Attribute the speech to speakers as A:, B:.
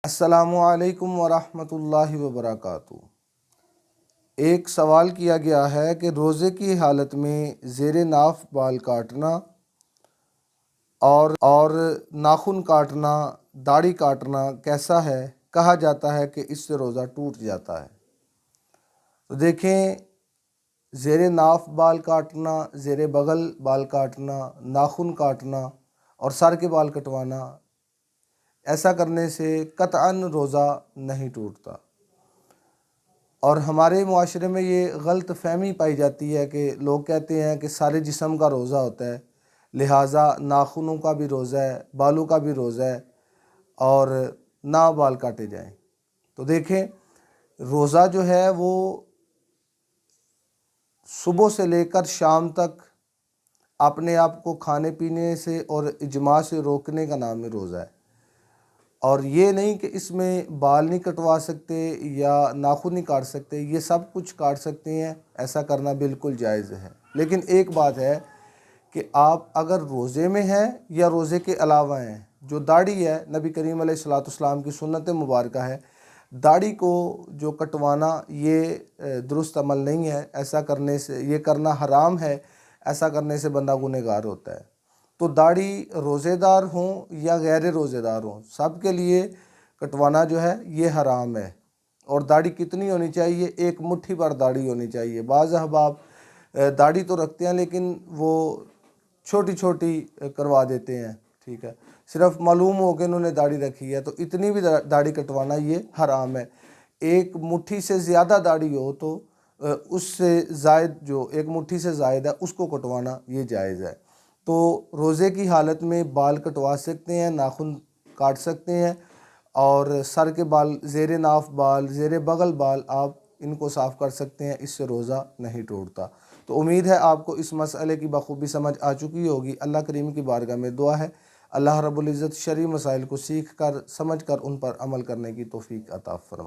A: السلام علیکم ورحمۃ اللہ وبرکاتہ۔ ایک سوال کیا گیا ہے کہ روزے کی حالت میں زیر ناف بال کاٹنا اور ناخن کاٹنا، داڑھی کاٹنا کیسا ہے؟ کہا جاتا ہے کہ اس سے روزہ ٹوٹ جاتا ہے۔ تو دیکھیں، زیر ناف بال کاٹنا، زیر بغل بال کاٹنا، ناخن کاٹنا اور سر کے بال کٹوانا، ایسا کرنے سے قطعاً روزہ نہیں ٹوٹتا۔ اور ہمارے معاشرے میں یہ غلط فہمی پائی جاتی ہے کہ لوگ کہتے ہیں کہ سارے جسم کا روزہ ہوتا ہے، لہٰذا ناخنوں کا بھی روزہ ہے، بالوں کا بھی روزہ ہے اور نہ بال کاٹے جائیں۔ تو دیکھیں، روزہ جو ہے وہ صبح سے لے کر شام تک اپنے آپ کو کھانے پینے سے اور اجماع سے روکنے کا نام ہے روزہ ہے۔ اور یہ نہیں کہ اس میں بال نہیں کٹوا سکتے یا ناخن نہیں کاٹ سکتے، یہ سب کچھ کاٹ سکتے ہیں، ایسا کرنا بالکل جائز ہے۔ لیکن ایک بات ہے کہ آپ اگر روزے میں ہیں یا روزے کے علاوہ ہیں، جو داڑھی ہے، نبی کریم علیہ السلام کی سنت مبارکہ ہے، داڑھی کو جو کٹوانا یہ درست عمل نہیں ہے، ایسا کرنے سے یہ کرنا حرام ہے، ایسا کرنے سے بندہ گنہگار ہوتا ہے۔ تو داڑھی روزے دار ہوں یا غیر روزے دار ہوں، سب کے لیے کٹوانا جو ہے یہ حرام ہے۔ اور داڑھی کتنی ہونی چاہیے؟ ایک مٹھی پر داڑھی ہونی چاہیے۔ بعض احباب داڑھی تو رکھتے ہیں لیکن وہ چھوٹی چھوٹی کروا دیتے ہیں، ٹھیک ہے، صرف معلوم ہو کہ انہوں نے داڑھی رکھی ہے، تو اتنی بھی داڑھی کٹوانا یہ حرام ہے۔ ایک مٹھی سے زیادہ داڑھی ہو تو اس سے زائد، جو ایک مٹھی سے زائد ہے، اس کو کٹوانا یہ جائز ہے۔ تو روزے کی حالت میں بال کٹوا سکتے ہیں، ناخن کاٹ سکتے ہیں اور سر کے بال، زیر ناف بال، زیر بغل بال آپ ان کو صاف کر سکتے ہیں، اس سے روزہ نہیں ٹوٹتا۔ تو امید ہے آپ کو اس مسئلے کی بخوبی سمجھ آ چکی ہوگی۔ اللہ کریم کی بارگاہ میں دعا ہے اللہ رب العزت شرعی مسائل کو سیکھ کر، سمجھ کر ان پر عمل کرنے کی توفیق عطا فرمائے۔